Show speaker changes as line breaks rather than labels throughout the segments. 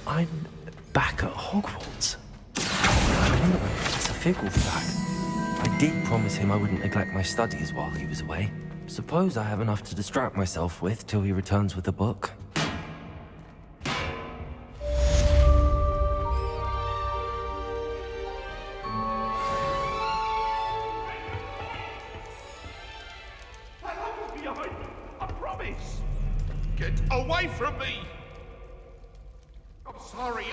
I'm back at Hogwarts. I wonder when Professor Fig will be back. I did promise him I wouldn't neglect my studies while he was away. Suppose I have enough to distract myself with till he returns with a book.
Get away from me! I'm sorry.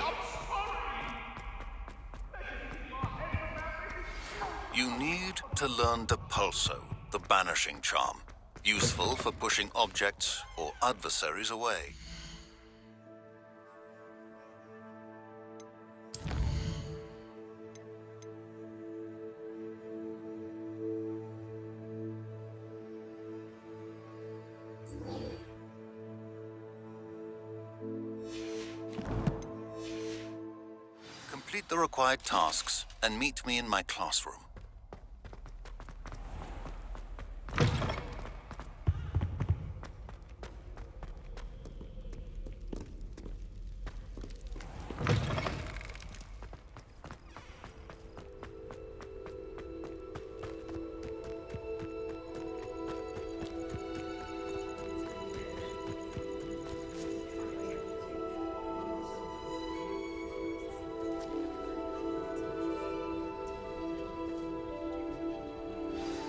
You need to learn Depulso, the banishing charm. Useful for pushing objects or adversaries away. Complete the required tasks and meet me in my classroom.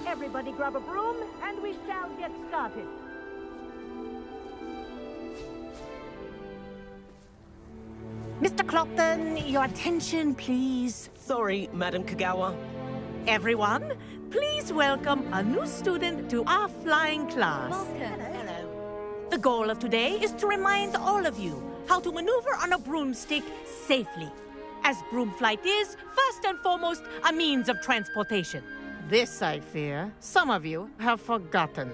Everybody grab a broom, and we shall get started.
Mr. Clopton, your attention, please.
Sorry, Madam Kagawa.
Everyone, please welcome a new student to our flying class.
Welcome.
Hello. The goal of today is to remind all of you how to maneuver on a broomstick safely, as broom flight is, first and foremost, a means of transportation. This, I fear, some of you have forgotten.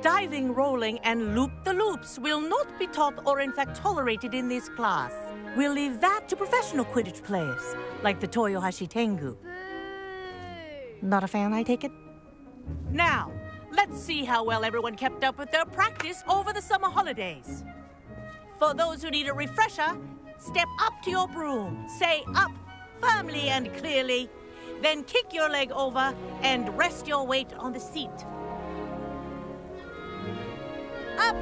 Diving, rolling, and loop-the-loops will not be taught or in fact tolerated in this class. We'll leave that to professional Quidditch players, like the Toyohashi Tengu. Not a fan, I take it? Now, let's see how well everyone kept up with their practice over the summer holidays. For those who need a refresher, step up to your broom, say up firmly and clearly, then kick your leg over and rest your weight on the seat. Up!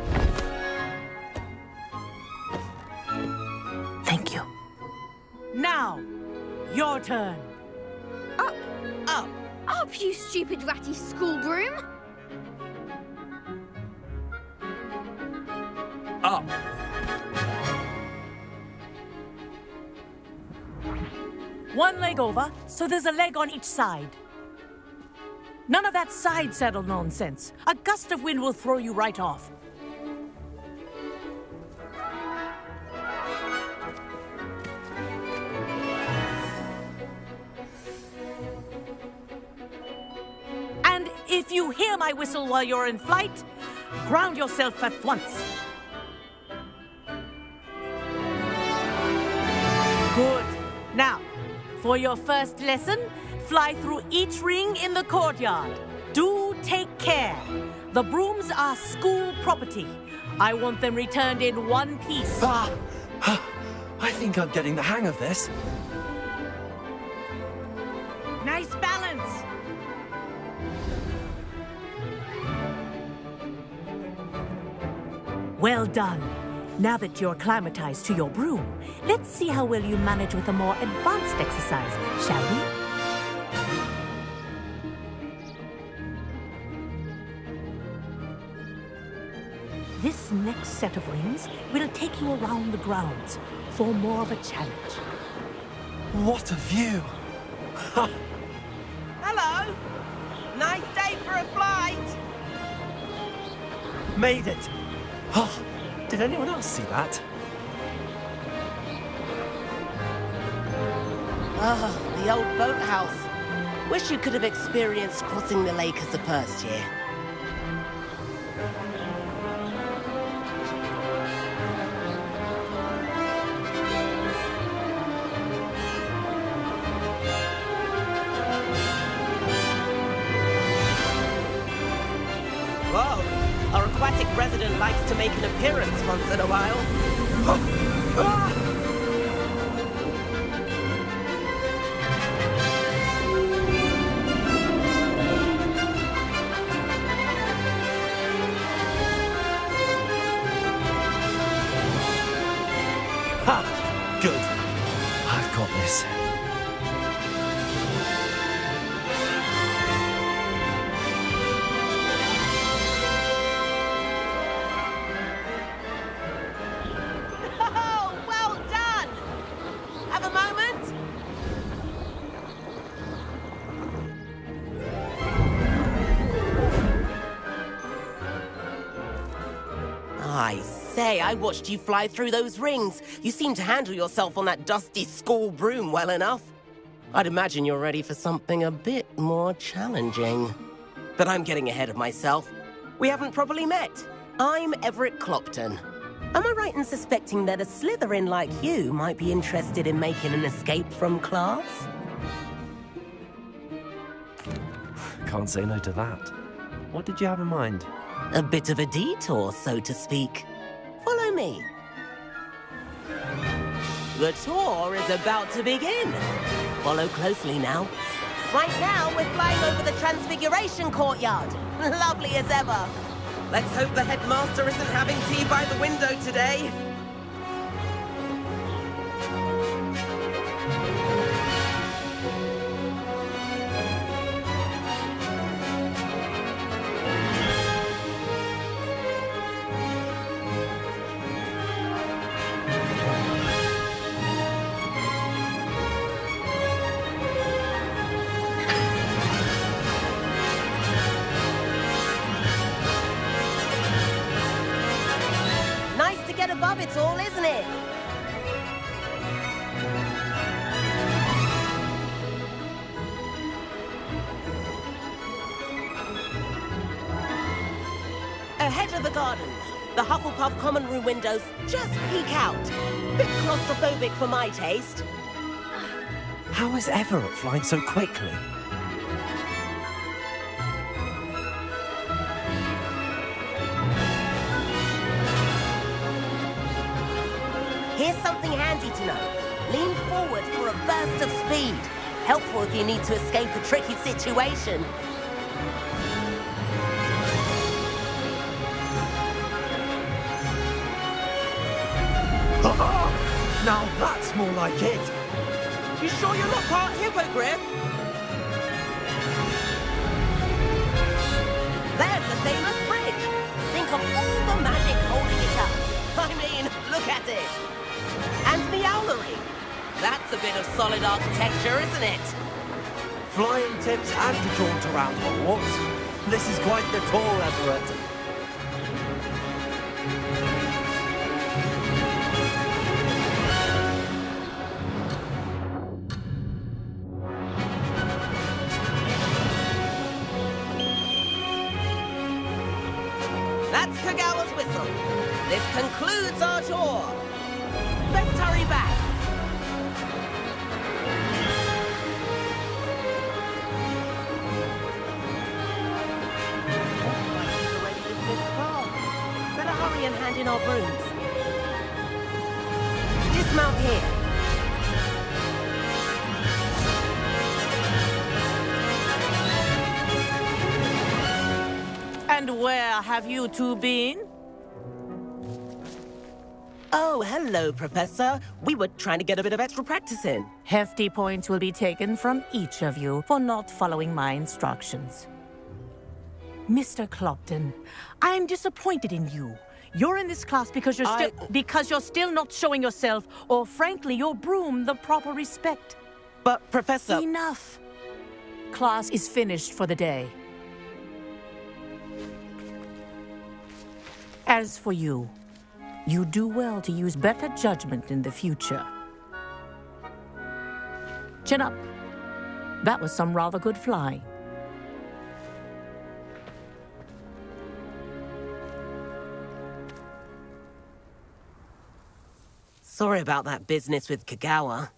Thank you. Now, your turn.
Up.
Up.
Up, you stupid ratty school broom.
Up!
One leg over, so there's a leg on each side. None of that side saddle nonsense. A gust of wind will throw you right off. And if you hear my whistle while you're in flight, ground yourself at once. Good. Now, for your first lesson, fly through each ring in the courtyard. Do take care. The brooms are school property. I want them returned in one piece.
I think I'm getting the hang of this.
Nice balance. Well done. Now that you're acclimatized to your broom, let's see how well you manage with a more advanced exercise, shall we? This next set of rings will take you around the grounds for more of a challenge.
What a view!
Hello! Nice day for a flight!
Made it! Oh, did anyone else see that?
Oh, the old boathouse. Wish you could have experienced crossing the lake as the first year. Whoa! Our aquatic resident likes to make an appearance once in a while. say, I watched you fly through those rings. You seem to handle yourself on that dusty school broom well enough. I'd imagine you're ready for something a bit more challenging. But I'm getting ahead of myself. We haven't properly met. I'm Everett Clopton. Am I right in suspecting that a Slytherin like you might be interested in making an escape from class?
Can't say no to that. What did you have in mind?
A bit of a detour, so to speak. Follow me. The tour is about to begin. Follow closely now. Right now, we're flying over the Transfiguration Courtyard. Lovely as ever. Let's hope the headmaster isn't having tea by the window today. Above it all, isn't it? Ahead of the gardens, the Hufflepuff common room windows just peek out. Bit claustrophobic for my taste.
How is Everett flying so quickly?
Here's something handy to know. Lean forward for a burst of speed. Helpful if you need to escape a tricky situation.
Now that's more like it!
You sure you're not part hippogriff? There's the famous bridge. Think of all the magic holding it up. I mean, look at it. And the owlery. That's a bit of solid architecture, isn't it?
Flying tips and a jaunt around Hogwarts. This is quite the tour, Everett.
That's Kagawa's whistle. This concludes our tour. Let's hurry back. Better hurry and hand in our brooms. Dismount here.
And where have you two been?
Oh, hello, Professor. We were trying to get a bit of extra practice in.
Hefty points will be taken from each of you for not following my instructions. Mr. Clopton, I'm disappointed in you. You're in this class because you're still not showing yourself, or frankly, your broom the proper respect.
But, Professor...
Enough. Class is finished for the day. As for you, you do well to use better judgment in the future. Chin up. That was some rather good flying.
Sorry about that business with Kagawa,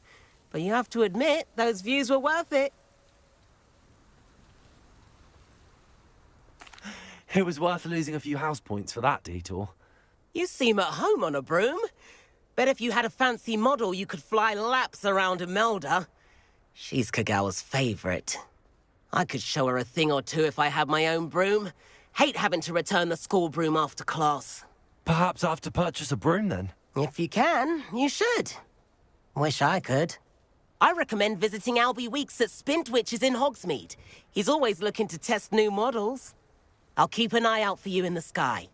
but you have to admit, those views were worth it.
It was worth losing a few house points for that detour.
You seem at home on a broom. Bet if you had a fancy model, you could fly laps around Imelda. She's Kagawa's favorite. I could show her a thing or two if I had my own broom. Hate having to return the school broom after class.
Perhaps I have to purchase a broom then.
If you can, you should. Wish I could. I recommend visiting Albie Weeks at Spintwitches in Hogsmeade. He's always looking to test new models. I'll keep an eye out for you in the sky.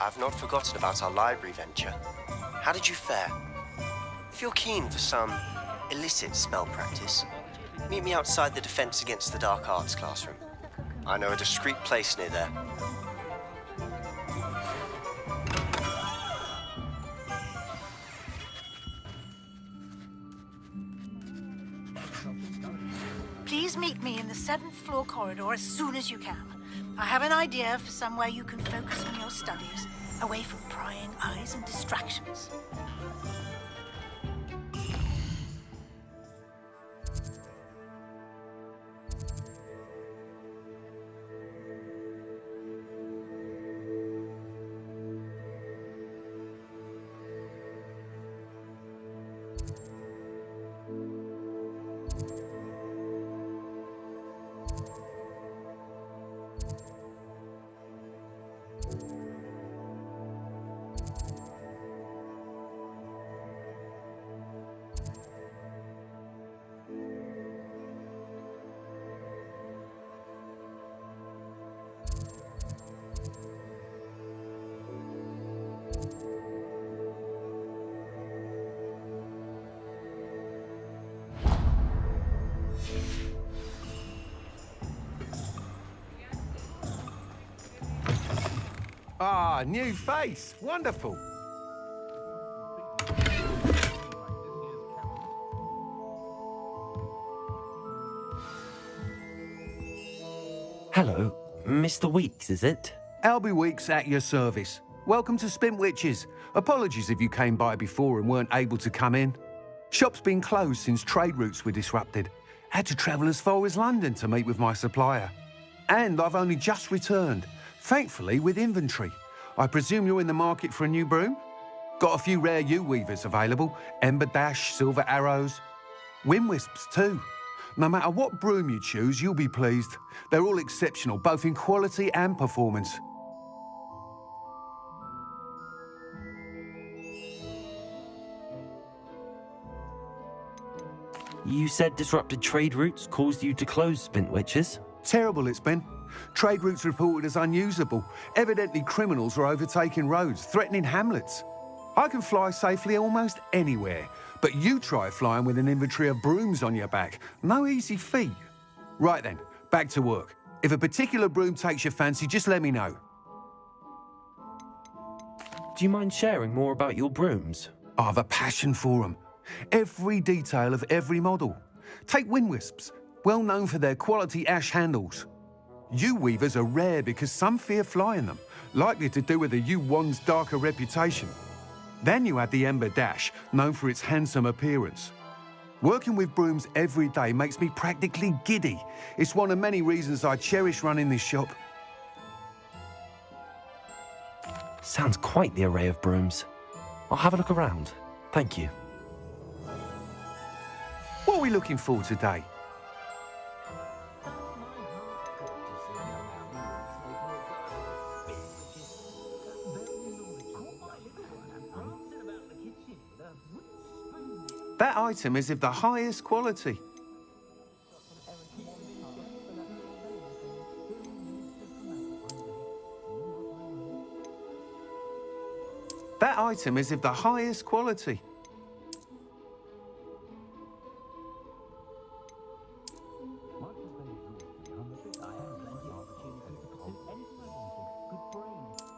I've not forgotten about our library venture. How did you fare? If you're keen for some illicit spell practice, meet me outside the Defense Against the Dark Arts classroom. I know a discreet place near there.
Please meet me in the 7th floor corridor as soon as you can. I have an idea for somewhere you can focus on your studies, away from prying eyes and distractions.
Ah, new face. Wonderful.
Hello, Mr. Weeks, is it?
Albie Weeks at your service. Welcome to Spintwitches. Apologies if you came by before and weren't able to come in. Shop's been closed since trade routes were disrupted. Had to travel as far as London to meet with my supplier. And I've only just returned, thankfully with inventory. I presume you're in the market for a new broom? Got a few rare yew-weavers available. Ember Dash, Silver Arrows. Wind Wisps too. No matter what broom you choose, you'll be pleased. They're all exceptional, both in quality and performance.
You said disrupted trade routes caused you to close Spintwitches?
Terrible it's been. Trade routes reported as unusable. Evidently criminals are overtaking roads, threatening hamlets. I can fly safely almost anywhere, but you try flying with an inventory of brooms on your back. No easy feat. Right then, back to work. If a particular broom takes your fancy, just let me know.
Do you mind sharing more about your brooms?
I have a passion for them. Every detail of every model. Take Wind Wisps, well known for their quality ash handles. Yew weavers are rare because some fear flying them, likely to do with the yew wand's darker reputation. Then you have the Ember Dash, known for its handsome appearance. Working with brooms every day makes me practically giddy. It's one of many reasons I cherish running this shop.
Sounds quite the array of brooms. I'll have a look around. Thank you.
What are we looking for today? That item is of the highest quality. item is of the highest quality.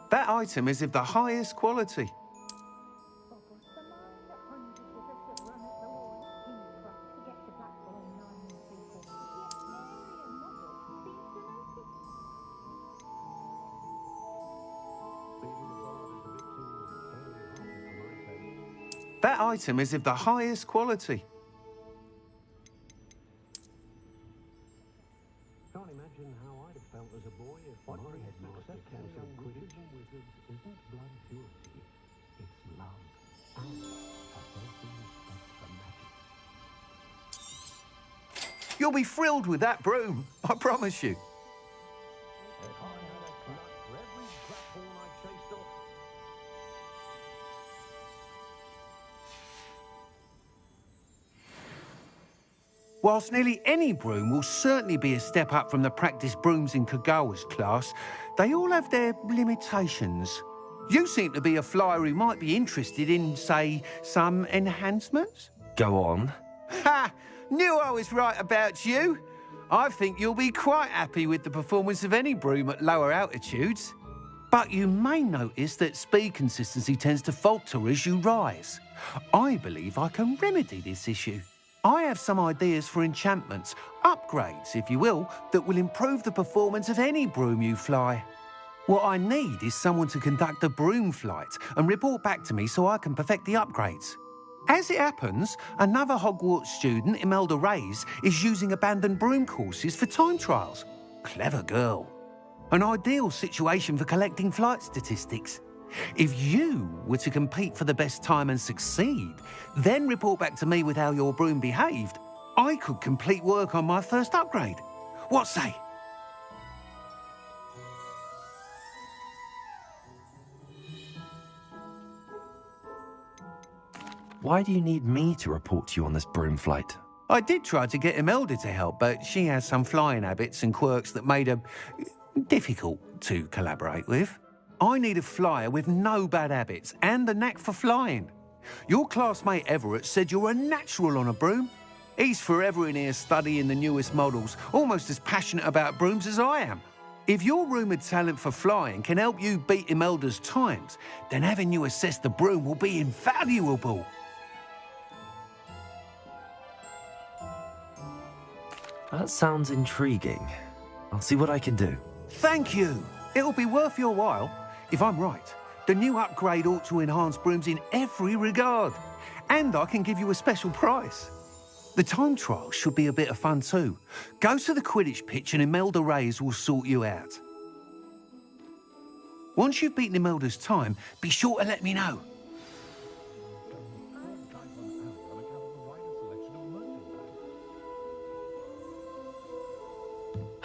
That item is of the highest quality. That item is of the highest quality.
Can't imagine how I'd have felt as a boy if my headmaster cancelled Quidditch. Wizards isn't blood purity, it's love and a healthy respect for magic.
You'll be thrilled with that broom, I promise you.
If I had a clutch for every blackthorn I chased off.
Whilst nearly any broom will certainly be a step up from the practice brooms in Kagawa's class, they all have their limitations. You seem to be a flyer who might be interested in, say, some enhancements?
Go on.
Ha! Knew I was right about you. I think you'll be quite happy with the performance of any broom at lower altitudes. But you may notice that speed consistency tends to falter as you rise. I believe I can remedy this issue. I have some ideas for enchantments, upgrades, if you will, that will improve the performance of any broom you fly. What I need is someone to conduct a broom flight and report back to me so I can perfect the upgrades. As it happens, another Hogwarts student, Imelda Reyes, is using abandoned broom courses for time trials. Clever girl. An ideal situation for collecting flight statistics. If you were to compete for the best time and succeed, then report back to me with how your broom behaved, I could complete work on my first upgrade. What say?
Why do you need me to report to you on this broom flight?
I did try to get Imelda to help, but she has some flying habits and quirks that made her difficult to collaborate with. I need a flyer with no bad habits and the knack for flying. Your classmate Everett said you're a natural on a broom. He's forever in here studying the newest models, almost as passionate about brooms as I am. If your rumoured talent for flying can help you beat Imelda's times, then having you assess the broom will be invaluable.
That sounds intriguing. I'll see what I can do.
Thank you. It'll be worth your while. If I'm right, the new upgrade ought to enhance brooms in every regard. And I can give you a special price. The time trial should be a bit of fun too. Go to the Quidditch pitch and Imelda Reyes will sort you out. Once you've beaten Imelda's time, be sure to let me know.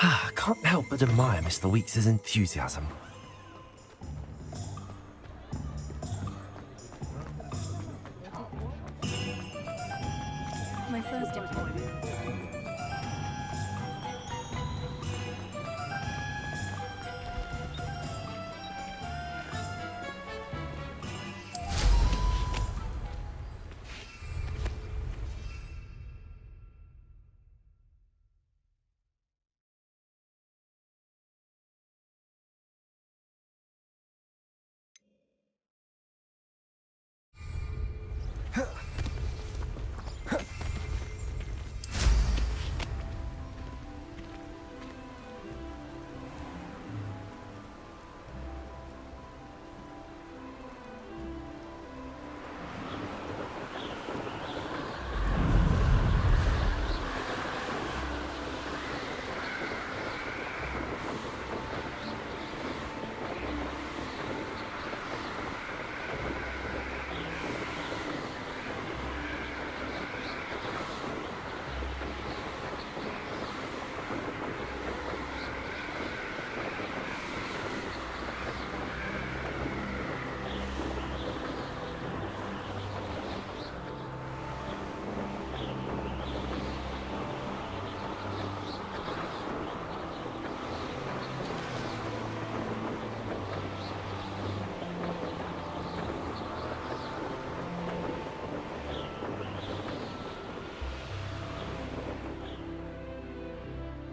I can't help but admire Mr. Weeks' enthusiasm.
My first employment.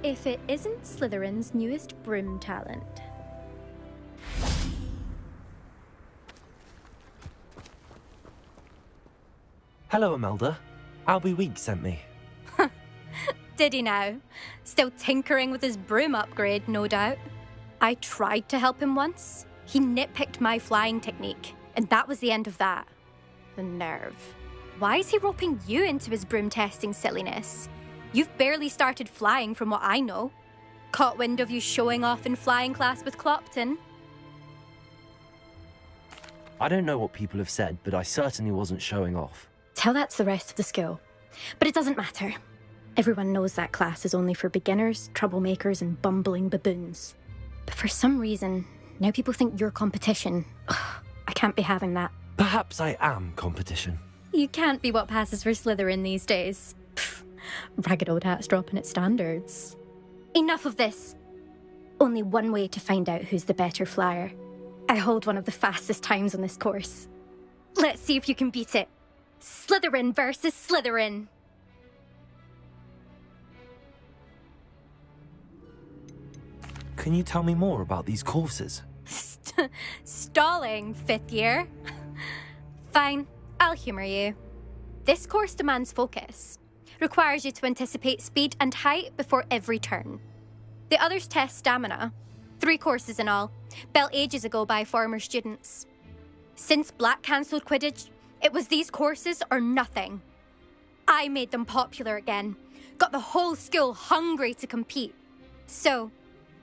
if it isn't Slytherin's newest broom talent.
Hello, Imelda. Albie Week sent me.
Did he now? Still tinkering with his broom upgrade, no doubt. I tried to help him once. He nitpicked my flying technique, and that was the end of that. The nerve. Why is he roping you into his broom testing silliness? You've barely started flying from what I know. Caught wind of you showing off in flying class with Clopton.
I don't know what people have said, but I certainly wasn't showing off.
Tell that to the rest of the school. But it doesn't matter. Everyone knows that class is only for beginners, troublemakers, and bumbling baboons. But for some reason, now people think you're competition. Ugh, I can't be having that.
Perhaps I am competition.
You can't be what passes for Slytherin these days. Pfft, ragged old hat's dropping its standards. Enough of this. Only one way to find out who's the better flyer. I hold one of the fastest times on this course. Let's see if you can beat it. Slytherin versus Slytherin.
Can you tell me more about these courses?
Stalling, 5th year? Fine, I'll humour you. This course demands focus. Requires you to anticipate speed and height before every turn. The others test stamina. 3 courses in all, built ages ago by former students. Since Black cancelled Quidditch, it was these courses or nothing. I made them popular again. Got the whole school hungry to compete. So,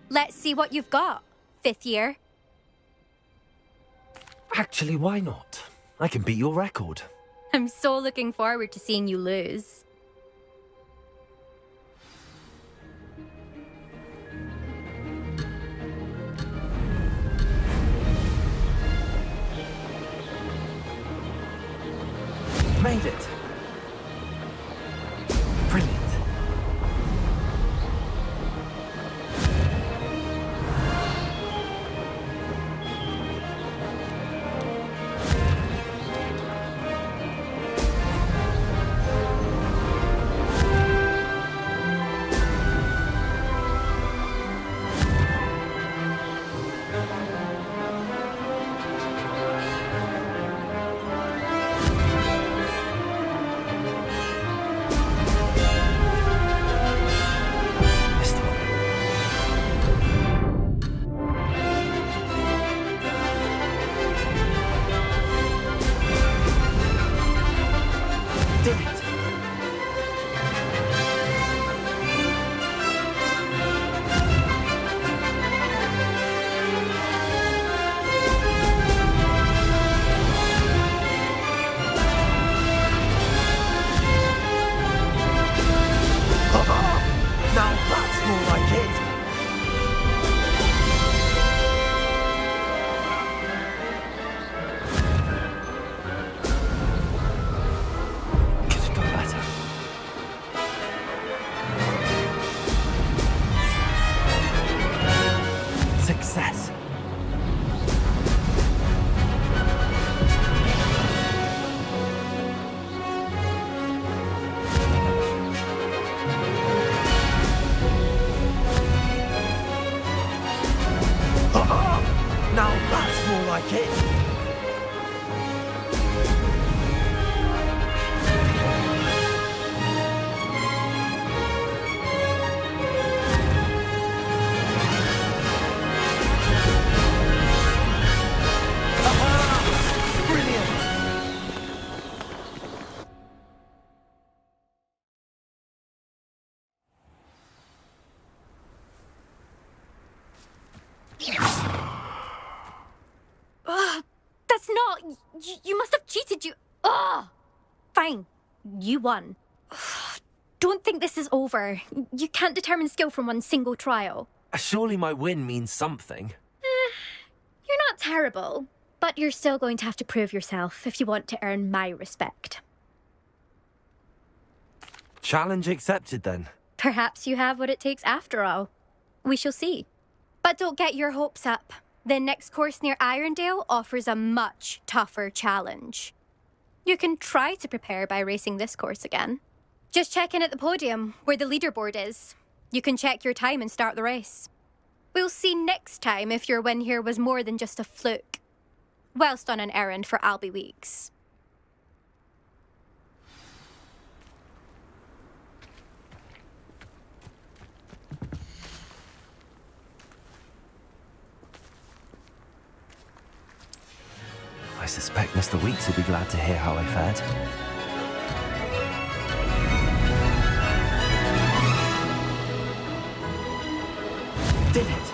let's see what you've got, 5th year.
Actually, why not? I can beat your record.
I'm so looking forward to seeing you lose.
Made it. Brilliant.
That's not... You must have cheated, you... Ugh! Fine. You won. Don't think this is over. You can't determine skill from one single trial.
Surely my win means something.
You're not terrible, but you're still going to have to prove yourself if you want to earn my respect.
Challenge accepted, then.
Perhaps you have what it takes after all. We shall see. But don't get your hopes up. The next course near Irondale offers a much tougher challenge. You can try to prepare by racing this course again. Just check in at the podium, where the leaderboard is. You can check your time and start the race. We'll see next time if your win here was more than just a fluke. Whilst on an errand for Albie Weeks.
I suspect Mr. Weeks will be glad to hear how I fared. Did it!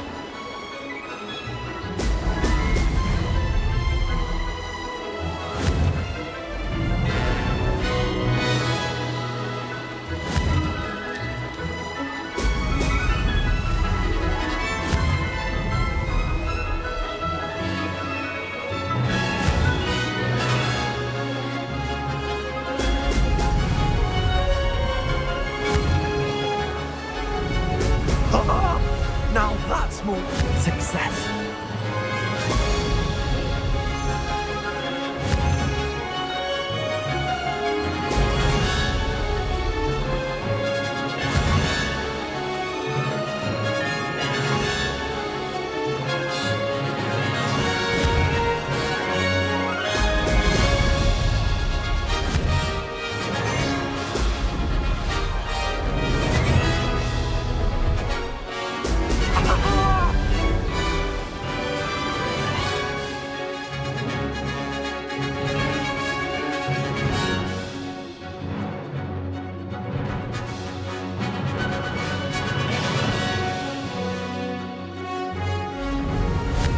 Now that's more success.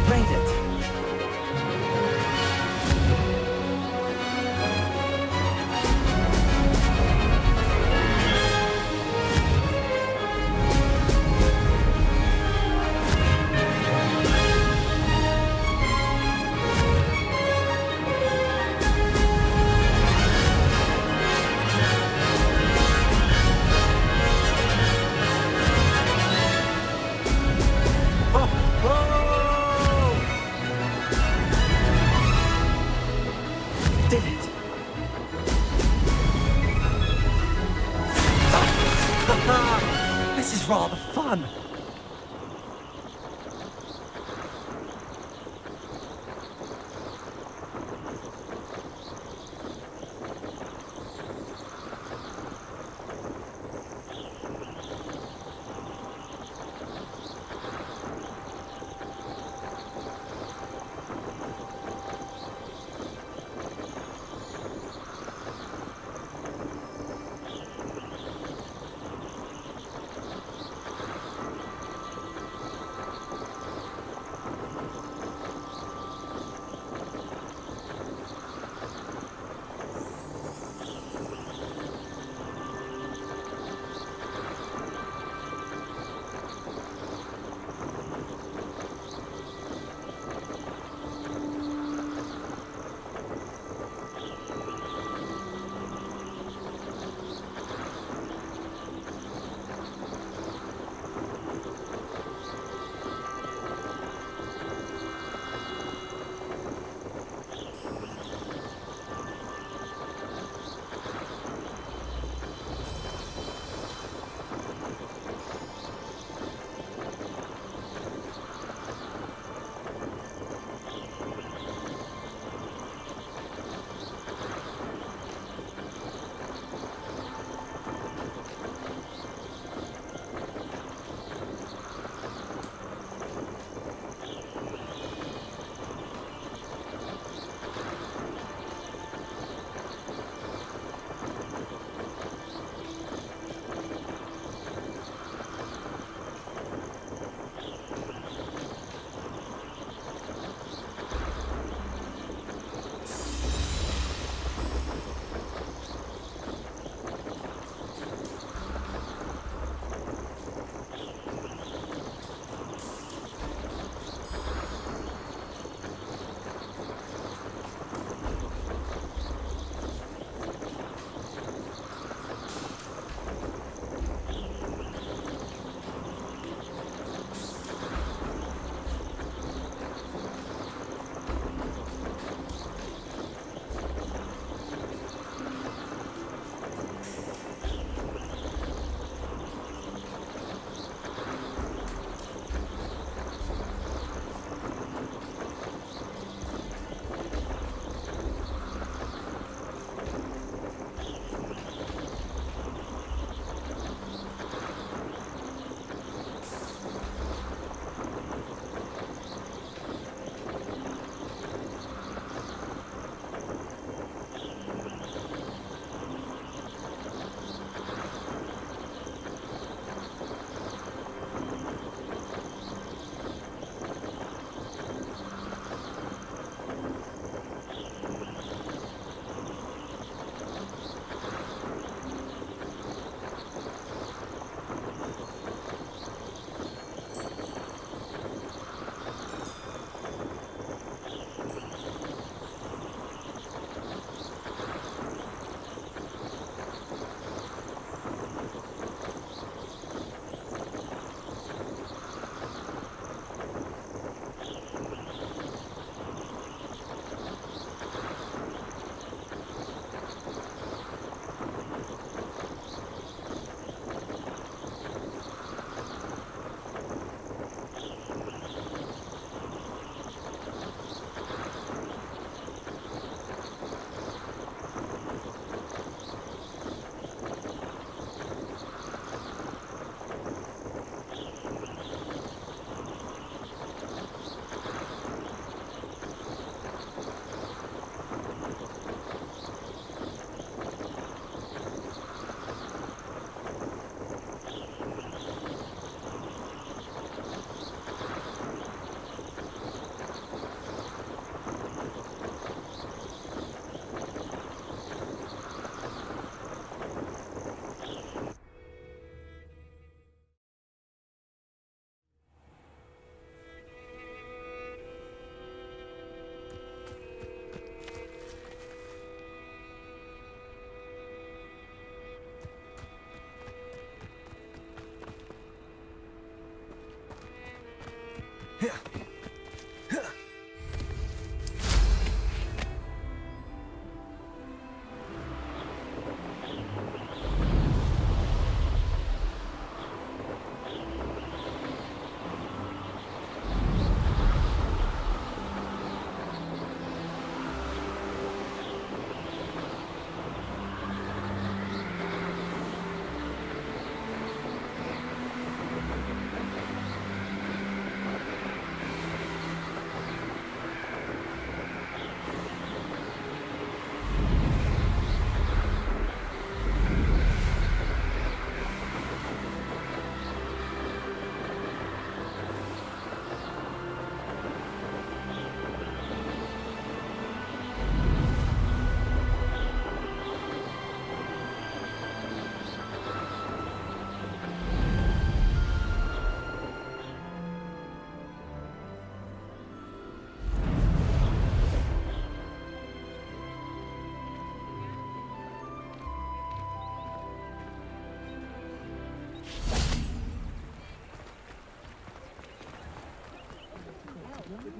Made it. Did it! This is rather fun!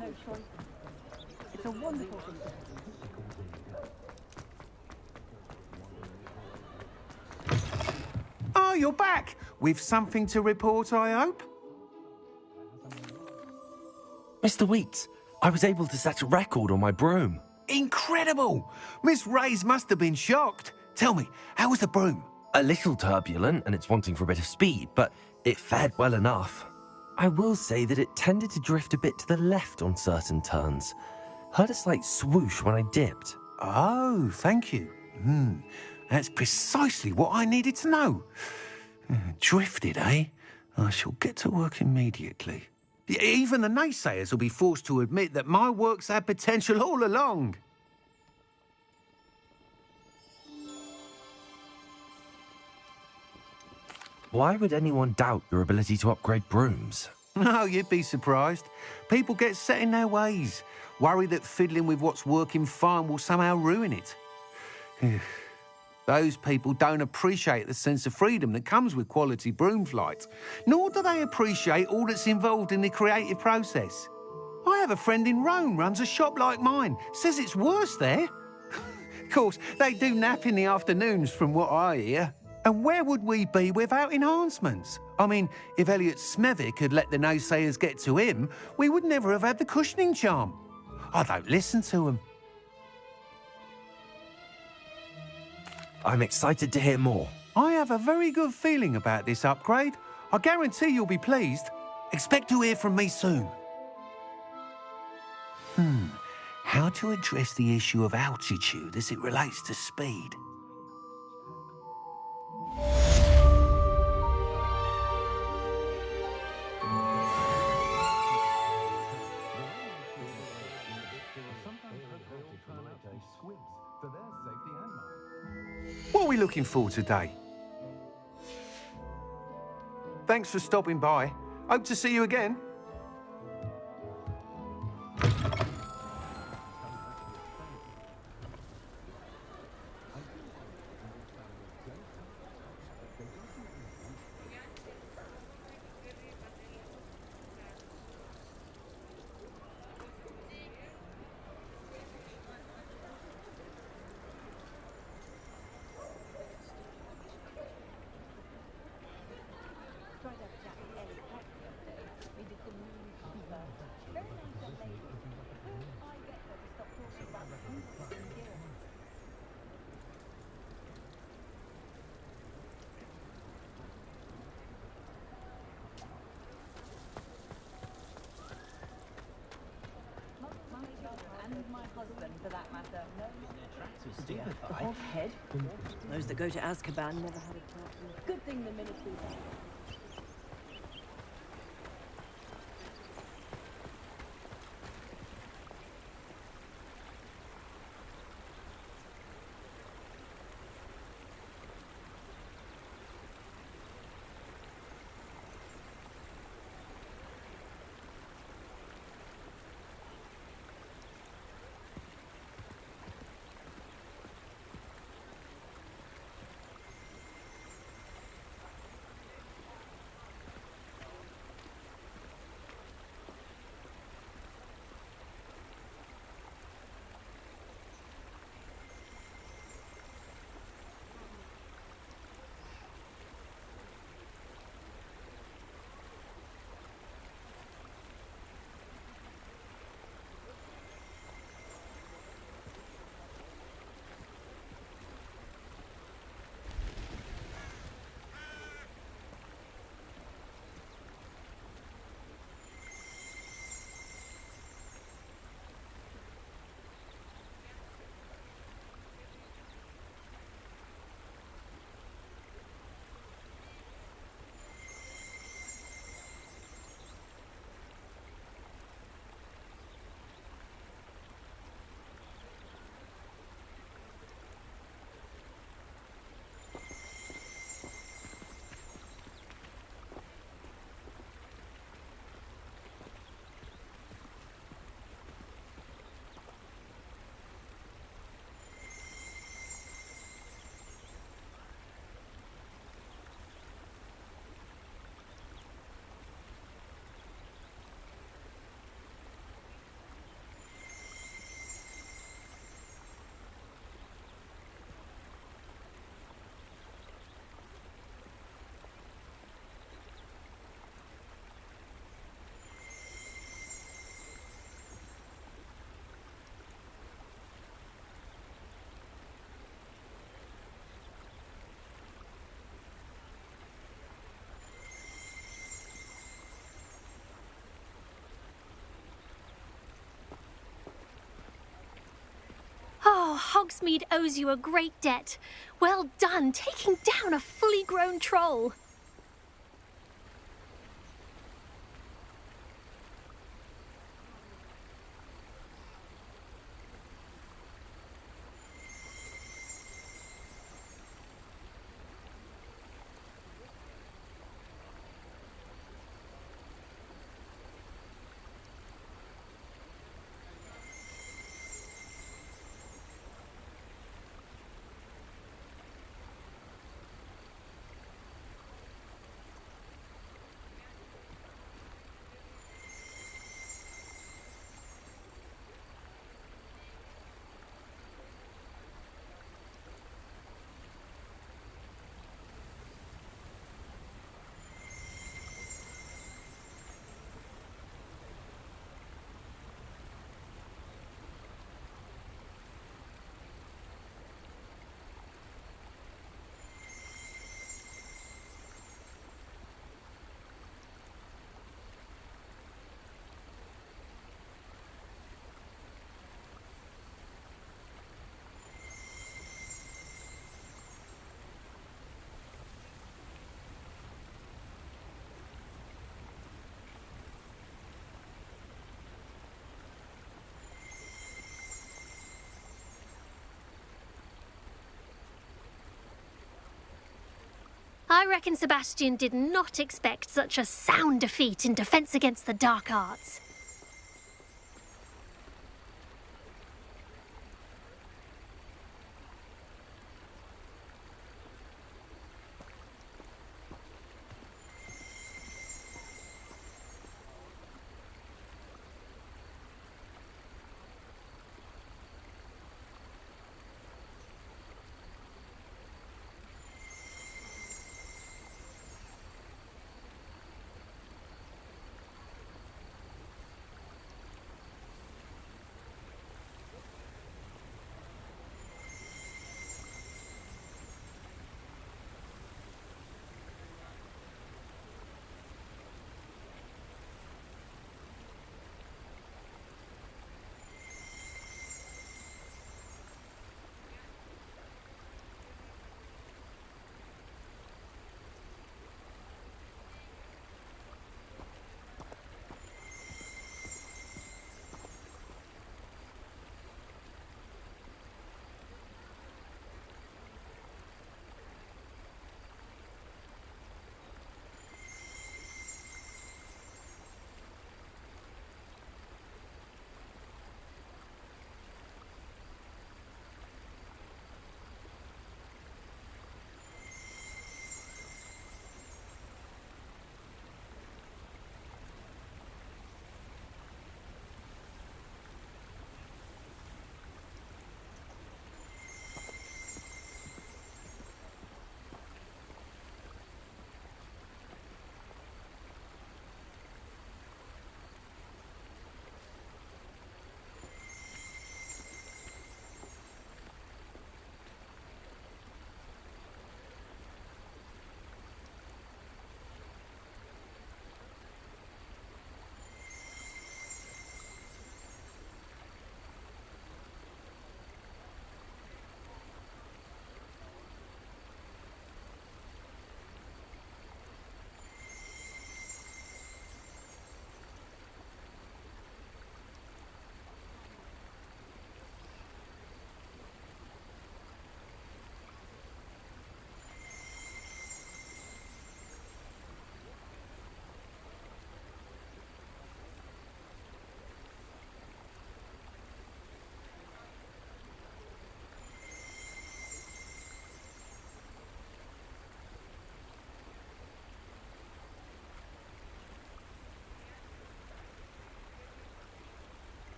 no choice. It's a wonderful thing.
Oh, you're back! With something to report, I hope?
Mr. Weeks, I was able to set a record on my broom.
Incredible! Miss Reyes must have been shocked. Tell me, how was the broom?
A little turbulent and it's wanting for a bit of speed, but it fared well enough. I will say that it tended to drift a bit to the left on certain turns. Heard a slight swoosh when I dipped.
Oh, thank you. That's precisely what I needed to know. Drifted, eh? I shall get to work immediately. Even the naysayers will be forced to admit that my work's had potential all along.
Why would anyone doubt your ability to upgrade brooms?
Oh, you'd be surprised. People get set in their ways, worry that fiddling with what's working fine will somehow ruin it. Those people don't appreciate the sense of freedom that comes with quality broom flight, nor do they appreciate all that's involved in the creative process. I have a friend in Rome runs a shop like mine, says it's worse there. Of course, they do nap in the afternoons from what I hear. And where would we be without enhancements? I mean, if Elliot Smethwick had let the naysayers get to him, we would never have had the cushioning charm. I don't listen to them.
I'm excited to hear more.
I have a very good feeling about this upgrade. I guarantee you'll be pleased. Expect to hear from me soon. How to address the issue of altitude as it relates to speed? What are we looking for today? Thanks for stopping by. Hope to see you again.
The Hoghead. Those that go to Azkaban never had a chance. Good thing the military.
Hogsmeade owes you a great debt. Well done, taking down a fully grown troll. I reckon Sebastian did not expect such a sound defeat in Defense Against the Dark Arts.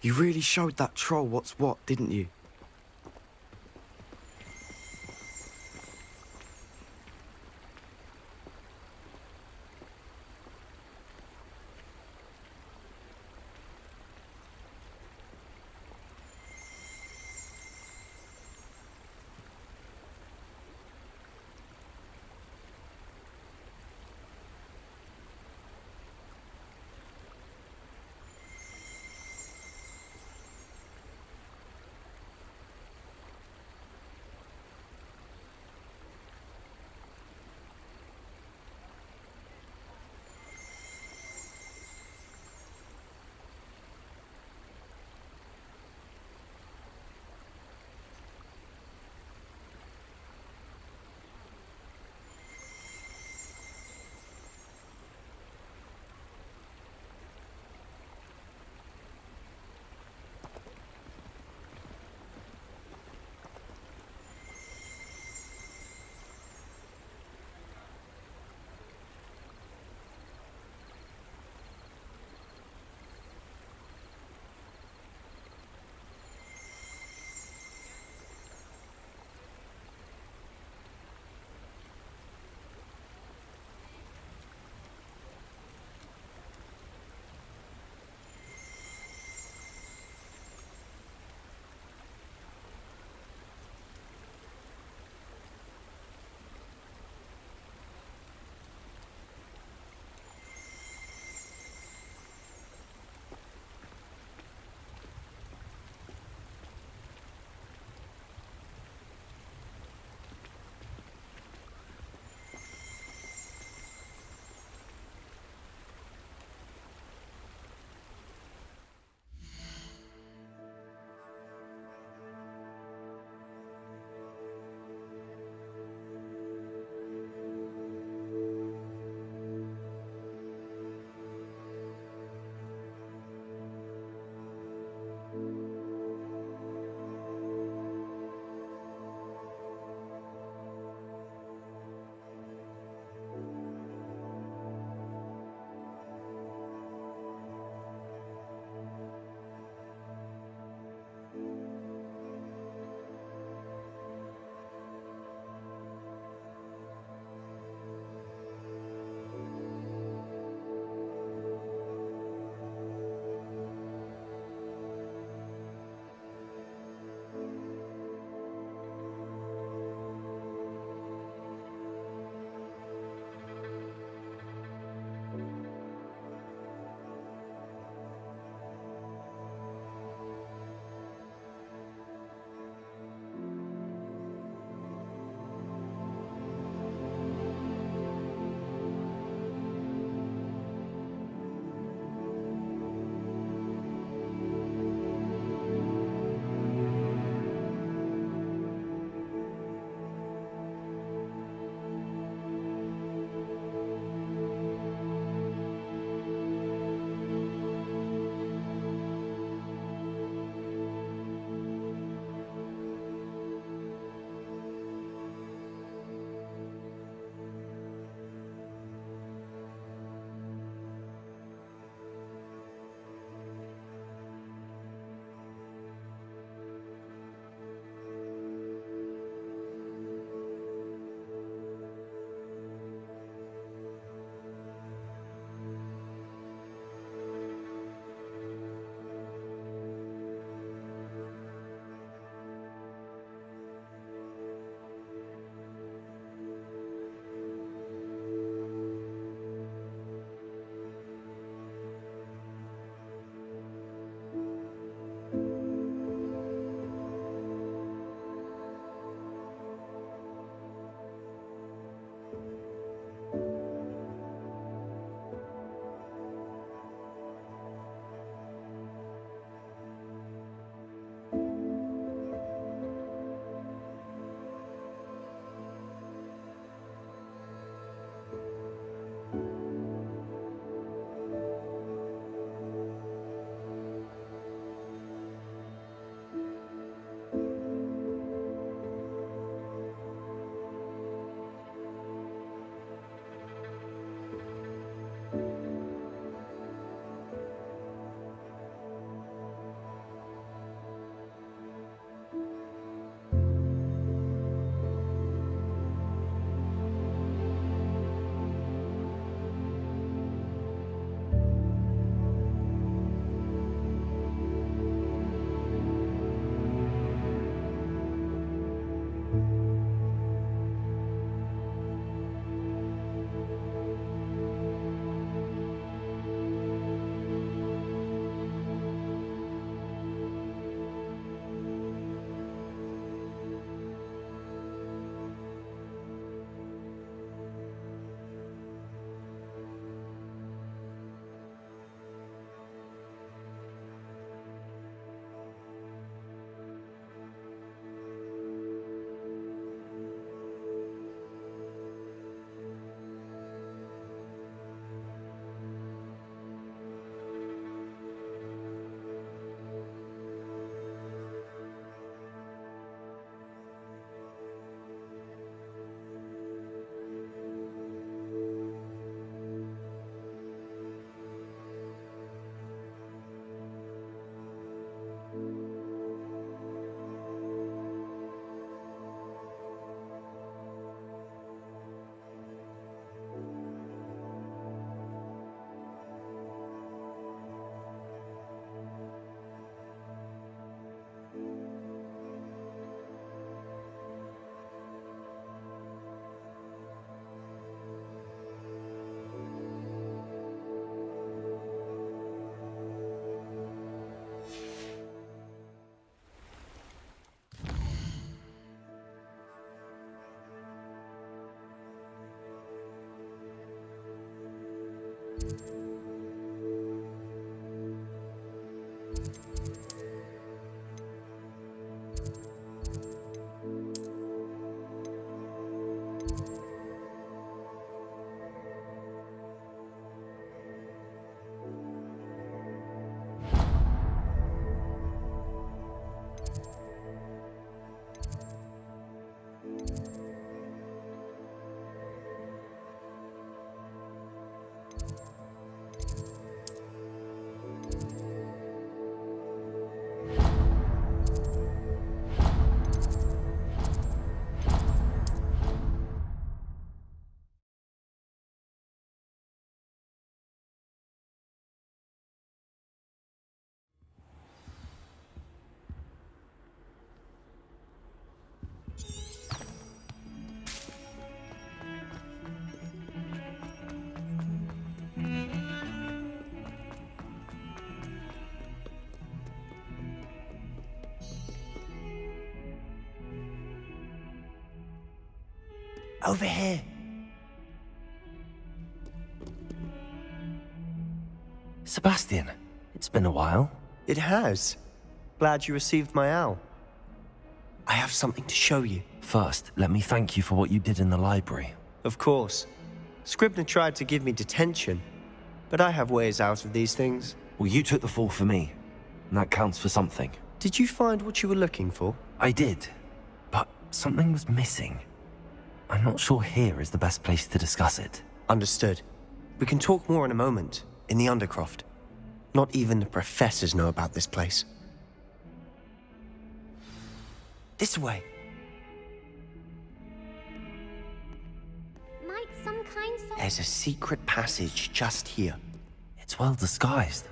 You really showed that troll what's what, didn't you?
Over here.
Sebastian, it's been a while.
It has. Glad you received my owl. I have something to show you.
First, let me thank you for what you did in the library.
Of course. Scribner tried to give me detention, but I have ways out of these things.
Well, you took the fall for me, and that counts for something.
Did you find what you were looking for?
I did, but something was missing. I'm not sure here is the best place to discuss it.
Understood. We can talk more in a moment, in the Undercroft. Not even the professors know about this place. This way.
Might some kind soul...
There's a secret passage just here.
It's well disguised.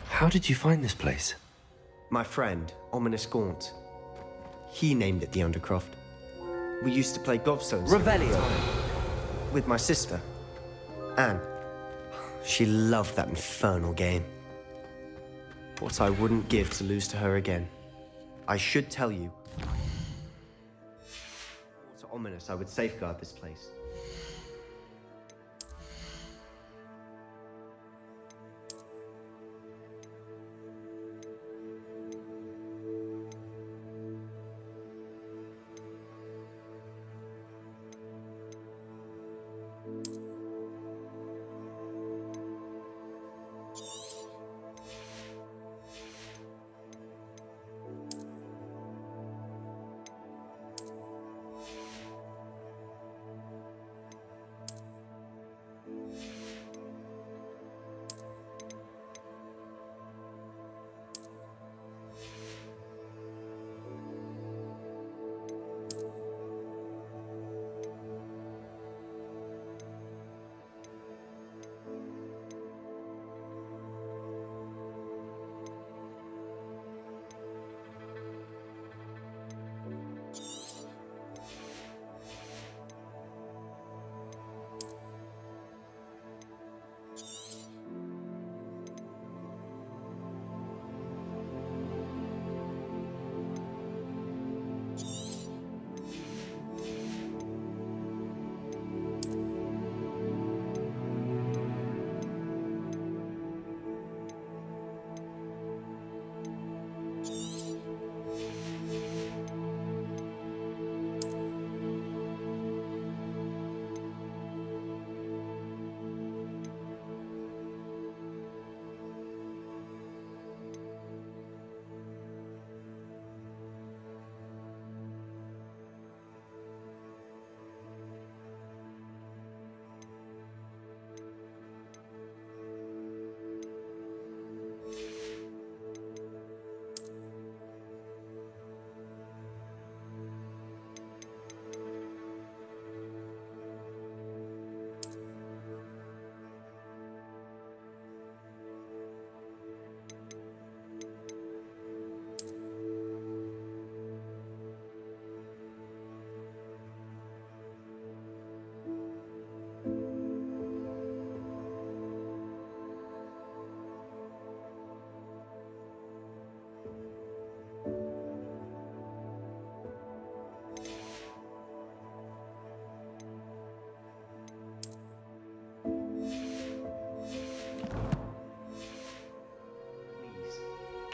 How did you find this place?
My friend, Ominous Gaunt. He named it the Undercroft. We used to play gobstones
Revelio.
with my sister, Anne. She loved that infernal game. What I wouldn't give to lose to her again. I should tell you. To Ominous, I would safeguard this place.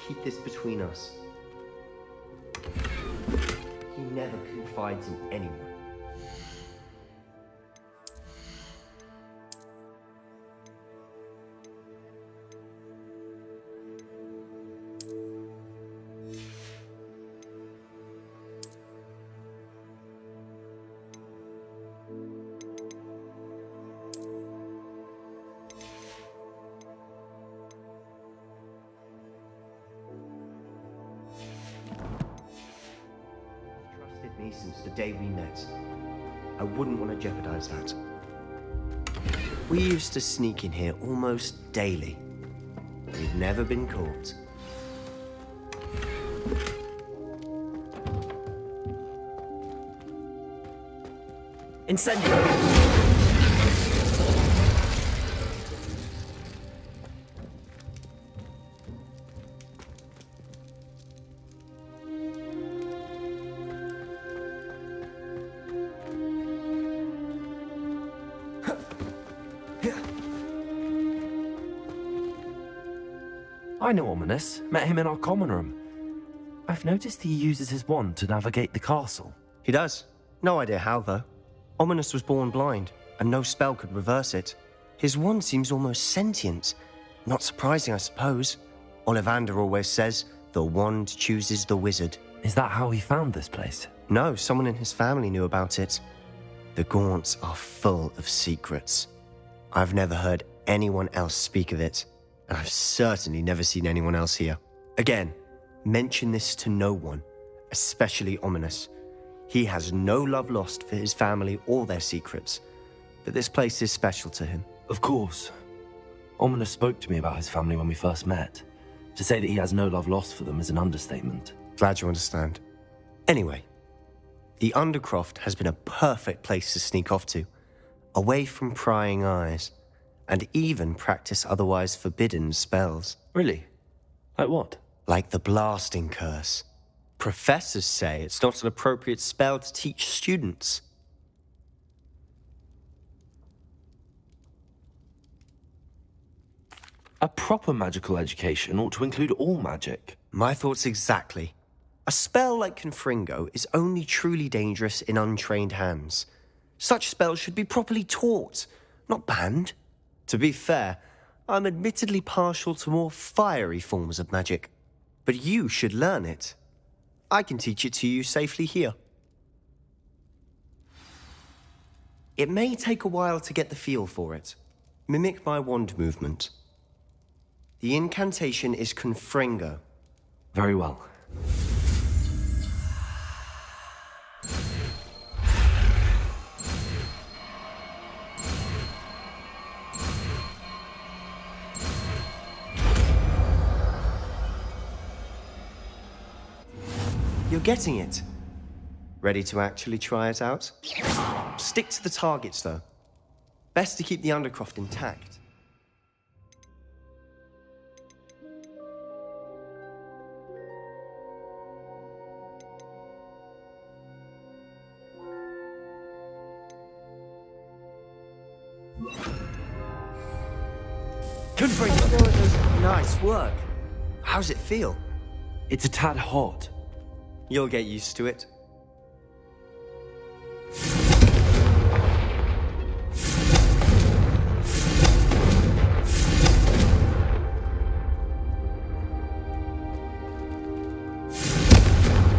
Keep this between us. He never confides in anyone. Me since the day we met. I wouldn't want to jeopardize that. We used to sneak in here almost daily. we've never been caught.
Incendio! I know Ominous. Met him in our common room. I've noticed he uses his wand to navigate the castle.
He does. No idea how, though. Ominous was born blind, and no spell could reverse it. His wand seems almost sentient. Not surprising, I suppose. Ollivander always says, the wand chooses the wizard.
Is that how he found this place?
No, someone in his family knew about it. The Gaunts are full of secrets. I've never heard anyone else speak of it, and I've certainly never seen anyone else here. Again, mention this to no one, especially Ominous. He has no love lost for his family or their secrets, but this place is special to him.
Of course. Ominous spoke to me about his family when we first met. To say that he has no love lost for them is an understatement.
Glad you understand. Anyway, the Undercroft has been a perfect place to sneak off to, away from prying eyes, and even practice otherwise forbidden spells.
Really? Like what?
Like the blasting curse. Professors say it's not an appropriate spell to teach students.
A proper magical education ought to include all magic.
My thoughts exactly. A spell like Confringo is only truly dangerous in untrained hands. Such spells should be properly taught, not banned. To be fair, I'm admittedly partial to more fiery forms of magic, but you should learn it. I can teach it to you safely here. It may take a while to get the feel for it. Mimic my wand movement. The incantation is Confringo.
Very well.
You're getting it. Ready to actually try it out? Stick to the targets, though. Best to keep the Undercroft intact. Confringo! Nice work. How's it feel?
It's a tad hot.
You'll get used to it.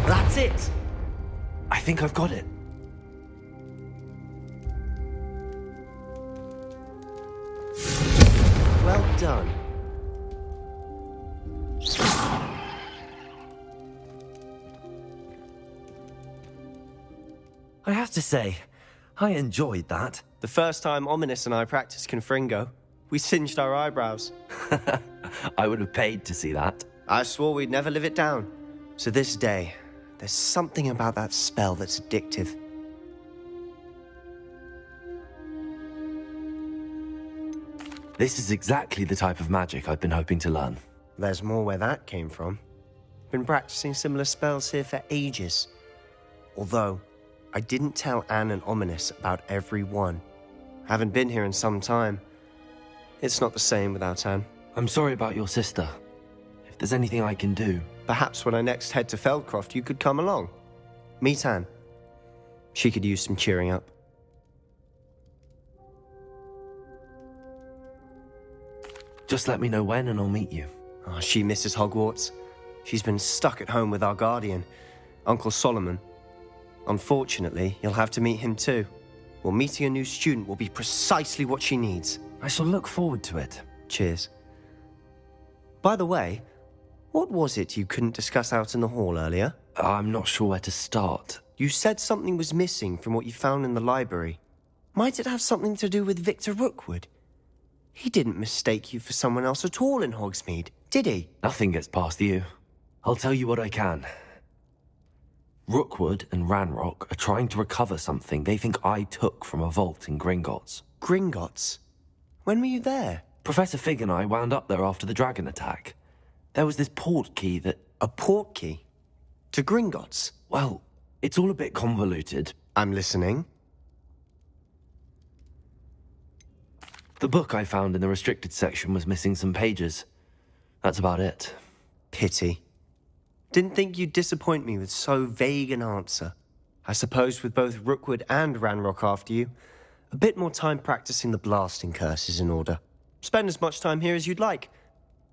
That's it!
I think I've got it.
Well done.
I have to say, I enjoyed that.
The first time Ominous and I practiced Confringo, we singed our eyebrows.
I would have paid to see that.
I swore we'd never live it down. So this day, there's something about that spell that's addictive.
This is exactly the type of magic I've been hoping to learn.
There's more where that came from. Been practicing similar spells here for ages. Although, I didn't tell Anne and Ominous about every one. Haven't been here in some time. It's not the same without Anne.
I'm sorry about your sister. If there's anything I can do...
Perhaps when I next head to Feldcroft, you could come along. Meet Anne. She could use some cheering up.
Just let me know when and I'll meet you.
Oh, she misses Hogwarts. She's been stuck at home with our guardian, Uncle Solomon. Unfortunately, you'll have to meet him too. Well, meeting a new student will be precisely what she needs.
I shall look forward to it.
Cheers. By the way, what was it you couldn't discuss out in the hall earlier?
I'm not sure where to start.
You said something was missing from what you found in the library. Might it have something to do with Victor Rookwood? He didn't mistake you for someone else at all in Hogsmeade, did he?
Nothing gets past you. I'll tell you what I can. Rookwood and Ranrock are trying to recover something they think I took from a vault in Gringotts.
Gringotts? When were you there?
Professor Fig and I wound up there after the dragon attack. There was this port key that...
A port key? To Gringotts?
Well, it's all a bit convoluted.
I'm listening.
The book I found in the restricted section was missing some pages. That's about it.
Pity. Didn't think you'd disappoint me with so vague an answer. I suppose with both Rookwood and Ranrock after you, a bit more time practicing the blasting curse is in order. Spend as much time here as you'd like.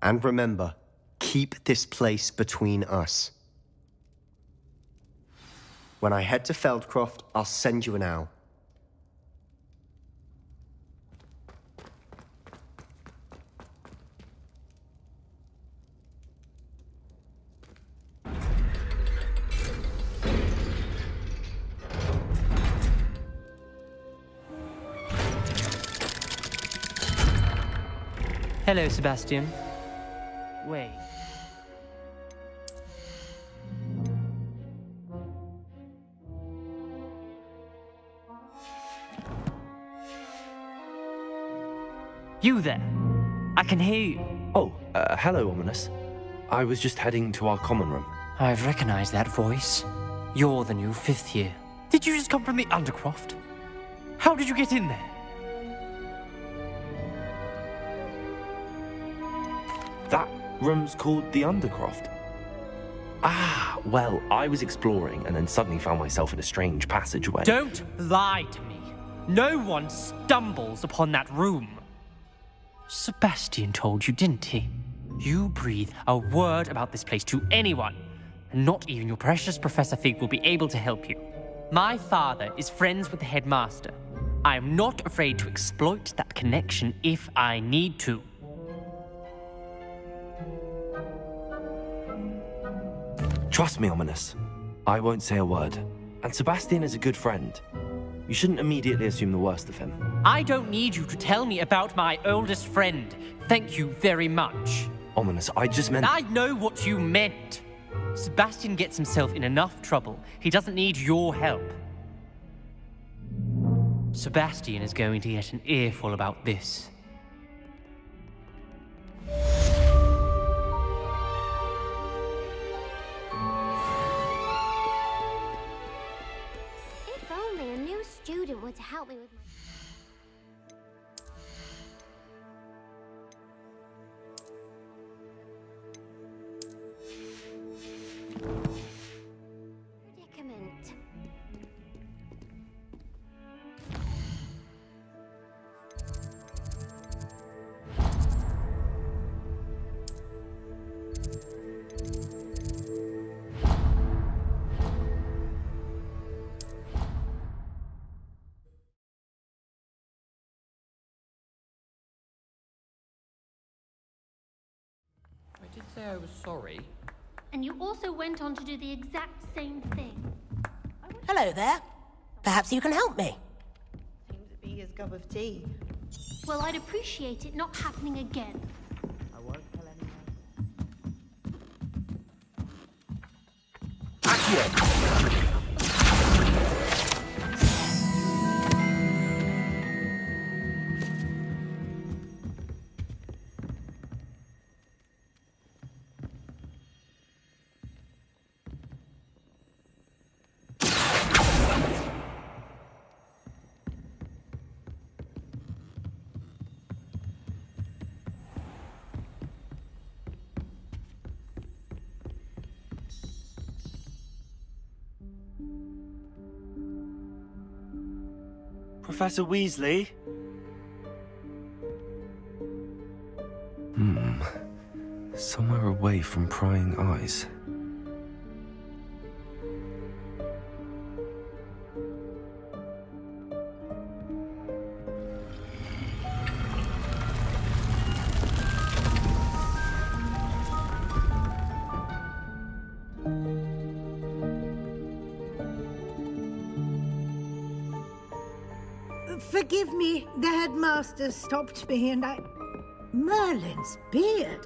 And remember, keep this place between us. When I head to Feldcroft, I'll send you an owl.
Hello, Sebastian. Wait. You there? I can hear you.
Oh, hello, Ominous. I was just heading to our common room.
I've recognized that voice. You're the new 5th year. Did you just come from the Undercroft? How did you get in there?
That room's called the Undercroft. Ah, well, I was exploring and then suddenly found myself in a strange passageway.
Don't lie to me. No one stumbles upon that room. Sebastian told you, didn't he? You breathe a word about this place to anyone, and not even your precious Professor Fig will be able to help you. My father is friends with the headmaster. I am not afraid to exploit that connection if I need to.
Trust me, Ominous. I won't say a word. And Sebastian is a good friend. You shouldn't immediately assume the worst of him.
I don't need you to tell me about my oldest friend. Thank you very much.
Ominous, I just meant...
I know what you meant. Sebastian gets himself in enough trouble. He doesn't need your help. Sebastian is going to get an earful about this.
If only a new student were to help me with my... predicament.
I did say I was sorry.
And you also went on to do the exact same thing.
Hello there. Perhaps you can help me.
Seems to be his cup of tea.
Well, I'd appreciate it not happening again.
I won't tell anyone.
Accio! Professor Weasley? Somewhere away from prying eyes.
Forgive me, the headmaster stopped me and I... Merlin's beard.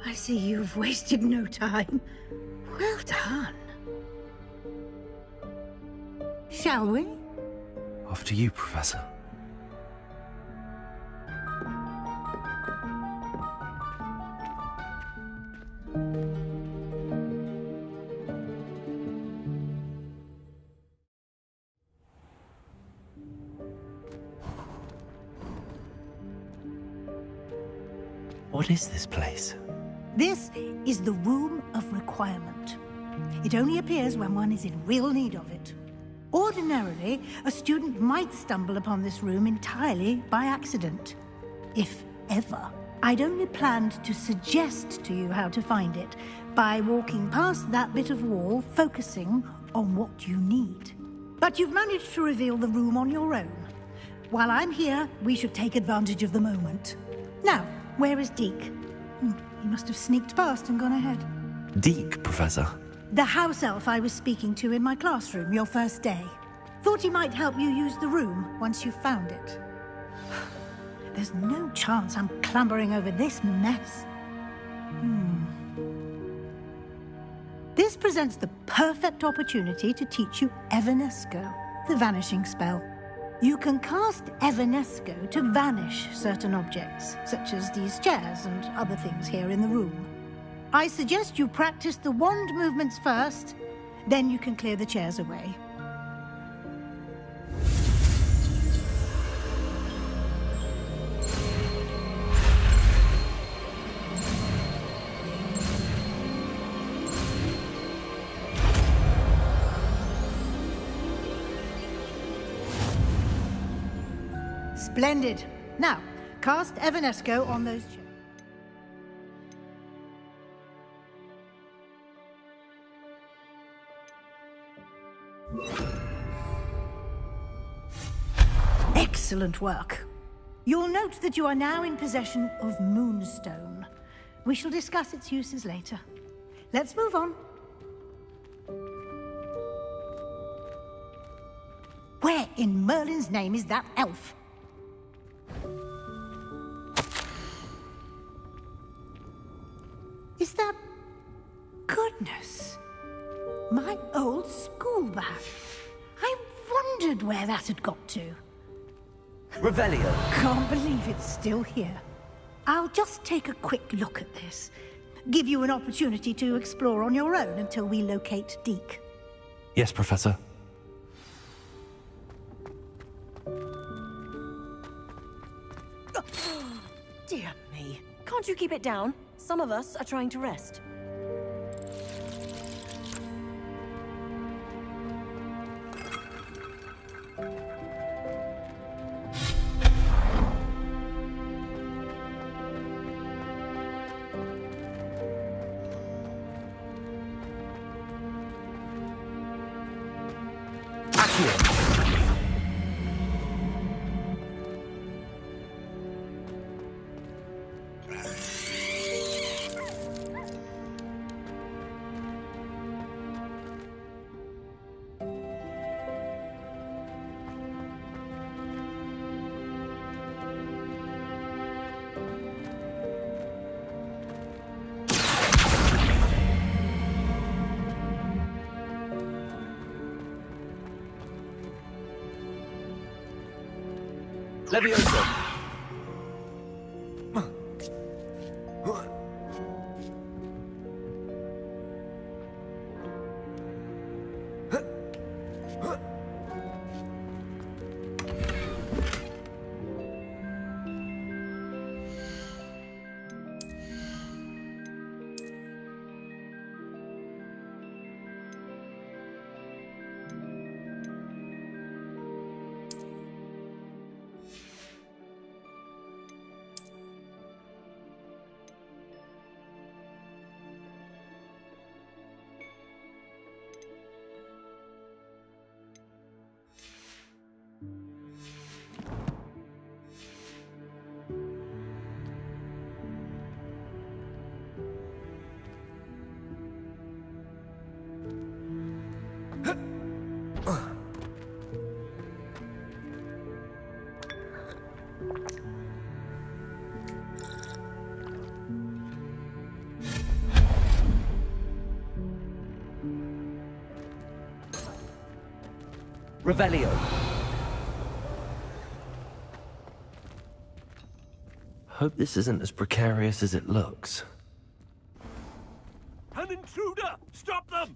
I see you've wasted no time. Well done. Shall we?
After you, Professor. What is this place?
This is the Room of Requirement. It only appears when one is in real need of it. Ordinarily, a student might stumble upon this room entirely by accident. If ever. I'd only planned to suggest to you how to find it by walking past that bit of wall, focusing on what you need. But you've managed to reveal the room on your own. While I'm here, we should take advantage of the moment. Now, where is Deke? He must have sneaked past and gone ahead.
Deke, Professor.
The house elf I was speaking to in my classroom your first day. Thought he might help you use the room once you found it. There's no chance I'm clambering over this mess. This presents the perfect opportunity to teach you Evanesco, the vanishing spell. You can cast Evanesco to vanish certain objects, such as these chairs and other things here in the room. I suggest you practice the wand movements first, then you can clear the chairs away. Splendid. Now, cast Evanesco on those chairs. Excellent work. You'll note that you are now in possession of Moonstone. We shall discuss its uses later. Let's move on. Where in Merlin's name is that elf? Is that... Goodness. My old school bag. I wondered where that had got to.
Revelio.
Can't believe it's still here. I'll just take a quick look at this. Give you an opportunity to explore on your own until we locate Deke.
Yes, Professor.
Dear me. Can't you keep it down? Some of us are trying to rest.
Levioso.
Revelio.
Hope this isn't as precarious as it looks.
An intruder! Stop them!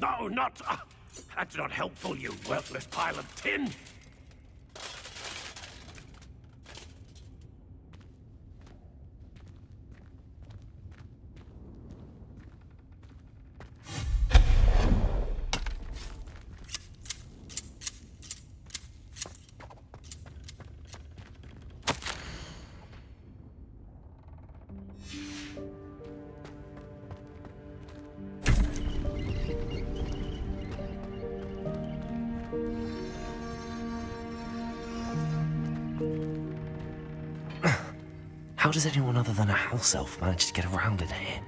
No, not... that's not helpful, you worthless pile of tin!
How does anyone other than a house elf manage to get around in here?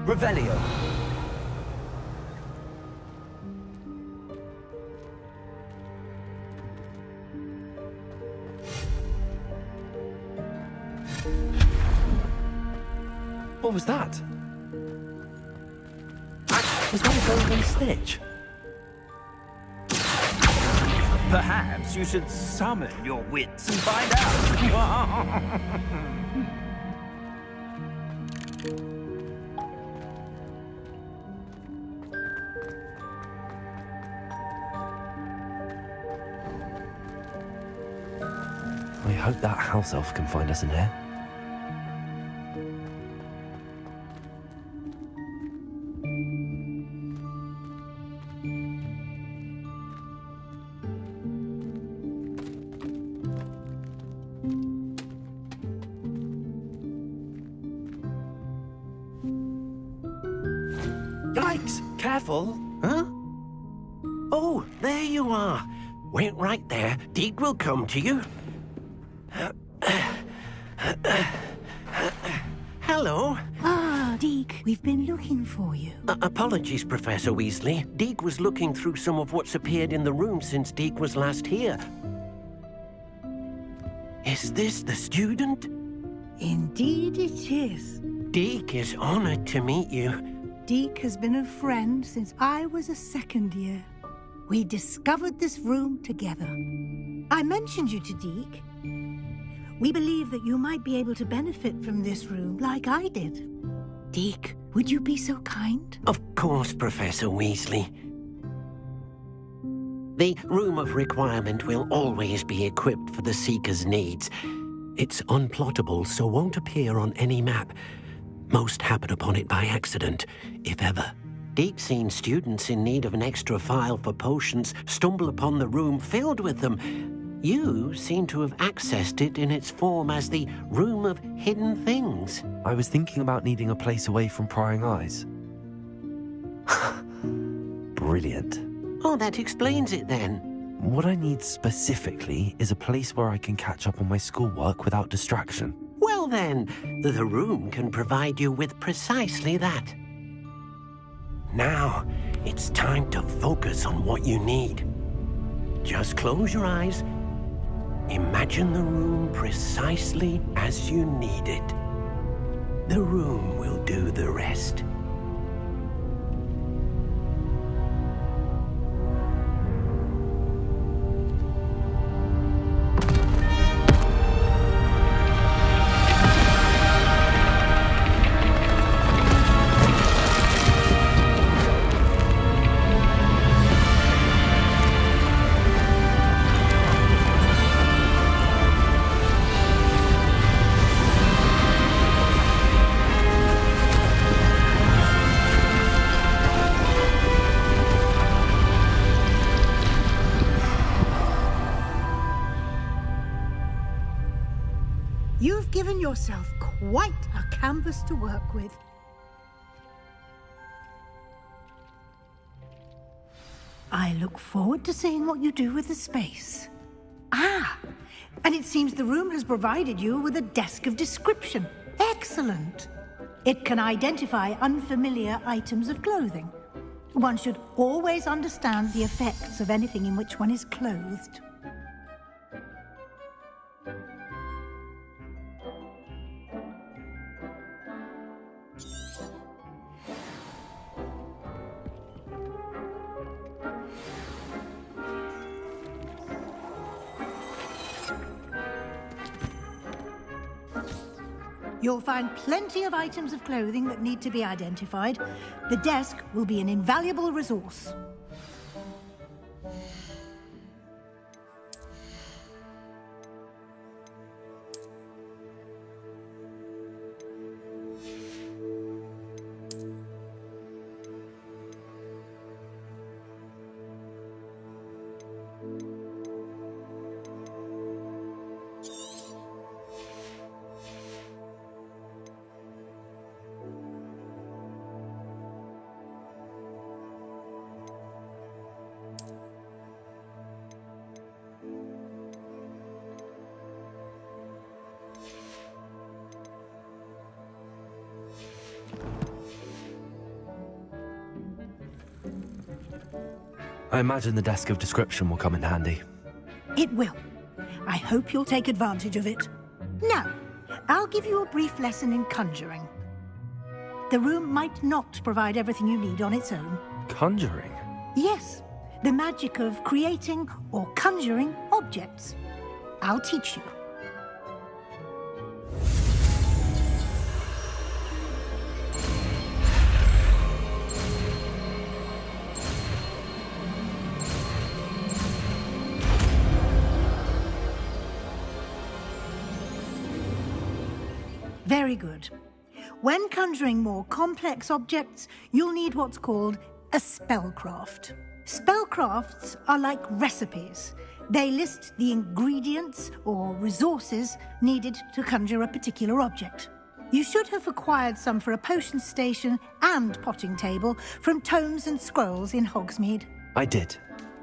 Revelio.
What was that? Was that a golden snitch?
Perhaps you should summon your wits and find out.
I hope that house elf can find us in here.
Yikes! Careful! Huh? Oh, there you are. Wait right there. Deke will come to you. Hello.
Ah, Deke, we've been looking for you.
Apologies, Professor Weasley. Deke was looking through some of what's appeared in the room since Deke was last here. Is this the student?
Indeed it is.
Deke is honored to meet you.
Deke has been a friend since I was a second year. We discovered this room together. I mentioned you to Deke. We believe that you might be able to benefit from this room like I did. Deke, would you be so kind?
Of course, Professor Weasley. The Room of Requirement will always be equipped for the Seeker's needs. It's unplottable, so won't appear on any map. Most happen upon it by accident, if ever. Deke's seen students in need of an extra file for potions stumble upon the room filled with them. You seem to have accessed it in its form as the Room of Hidden Things.
I was thinking about needing a place away from prying eyes. Brilliant.
Oh, that explains it then.
What I need specifically is a place where I can catch up on my schoolwork without distraction.
Well then, the room can provide you with precisely that. Now, it's time to focus on what you need. Just close your eyes. Imagine the room precisely as you need it. The room will do the rest.
You've given yourself quite a canvas to work with. I look forward to seeing what you do with the space. Ah, and it seems the room has provided you with a desk of description. Excellent. It can identify unfamiliar items of clothing. One should always understand the effects of anything in which one is clothed. You'll find plenty of items of clothing that need to be identified. The desk will be an invaluable resource.
I imagine the desk of description will come in handy.
It will. I hope you'll take advantage of it. Now, I'll give you a brief lesson in conjuring. The room might not provide everything you need on its own.
Conjuring?
Yes, the magic of creating or conjuring objects. I'll teach you. Very good. When conjuring more complex objects, you'll need what's called a spellcraft. Spellcrafts are like recipes. They list the ingredients or resources needed to conjure a particular object. You should have acquired some for a potion station and potting table from tomes and scrolls in Hogsmeade.
I did.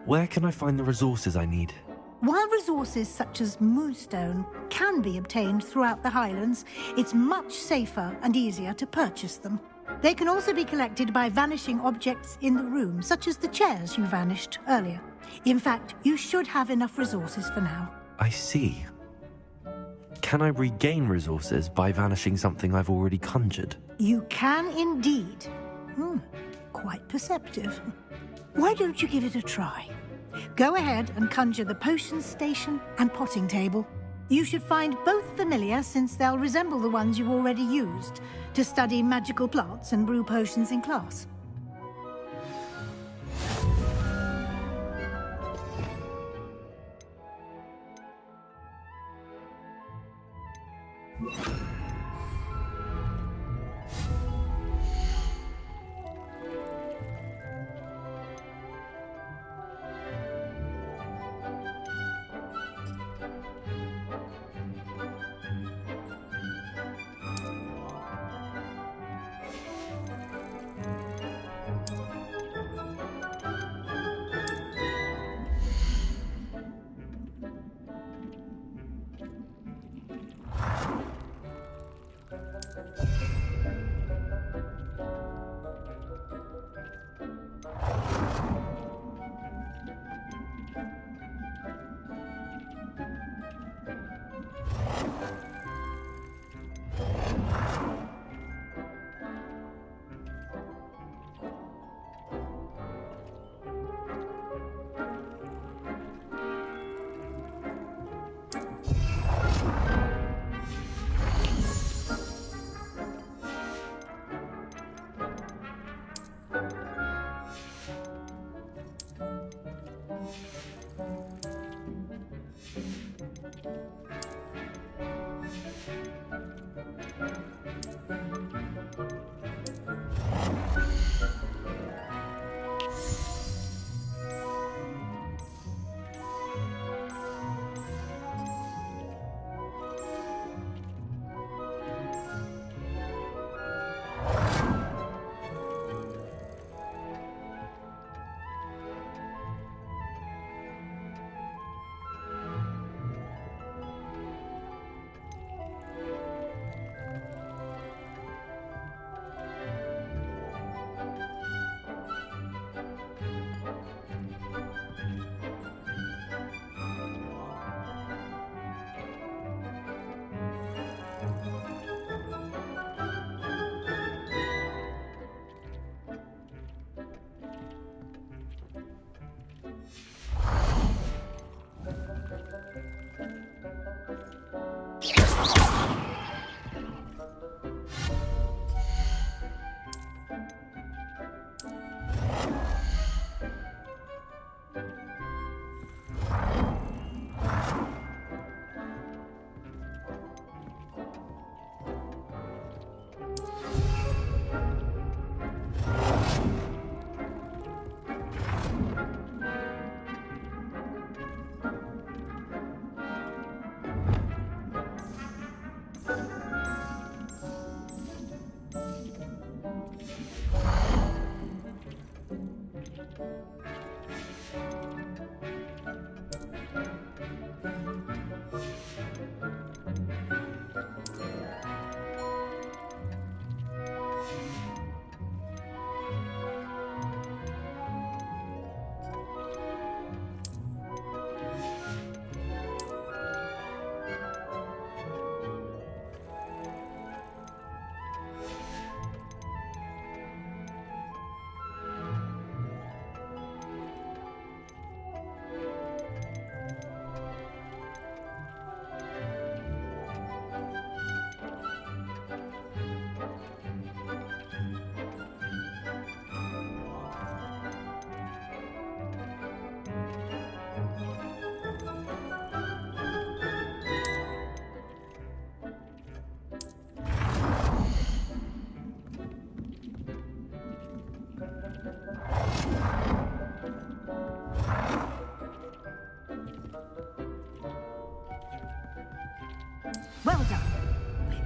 Where can I find the resources I need?
While resources such as moonstone can be obtained throughout the Highlands, it's much safer and easier to purchase them. They can also be collected by vanishing objects in the room, such as the chairs you vanished earlier. In fact, you should have enough resources for now.
I see. Can I regain resources by vanishing something I've already conjured?
You can indeed. Quite perceptive. Why don't you give it a try? Go ahead and conjure the potion station and potting table. You should find both familiar, since they'll resemble the ones you've already used to study magical plants and brew potions in class.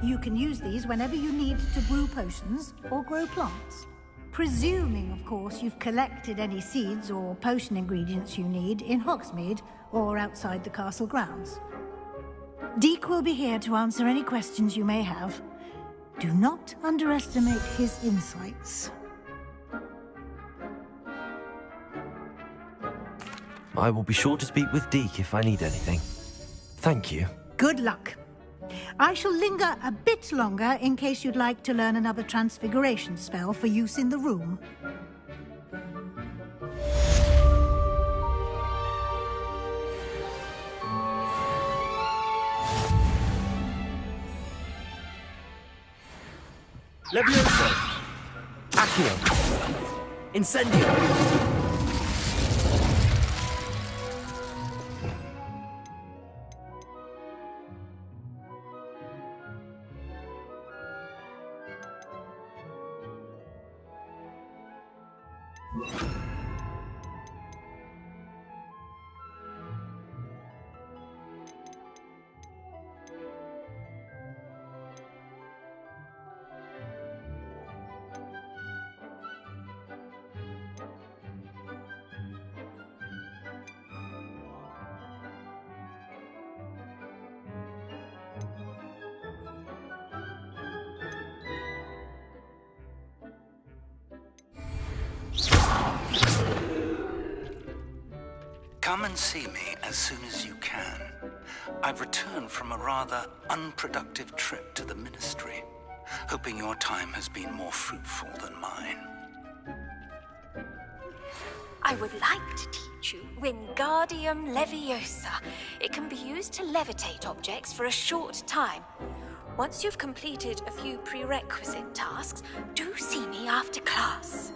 You can use these whenever you need to brew potions or grow plants. Presuming, of course, you've collected any seeds or potion ingredients you need in Hogsmeade or outside the castle grounds. Deke will be here to answer any questions you may have. Do not underestimate his insights.
I will be sure to speak with Deke if I need anything. Thank you.
Good luck. I shall linger a bit longer in case you'd like to learn another transfiguration spell for use in the room.
Levioso! Accio! Incendio!
Come and see me as soon as you can. I've returned from a rather unproductive trip to the Ministry, hoping your time has been more fruitful than mine.
I would like to teach you Wingardium Leviosa. It can be used to levitate objects for a short time. Once you've completed a few prerequisite tasks, do see me after class.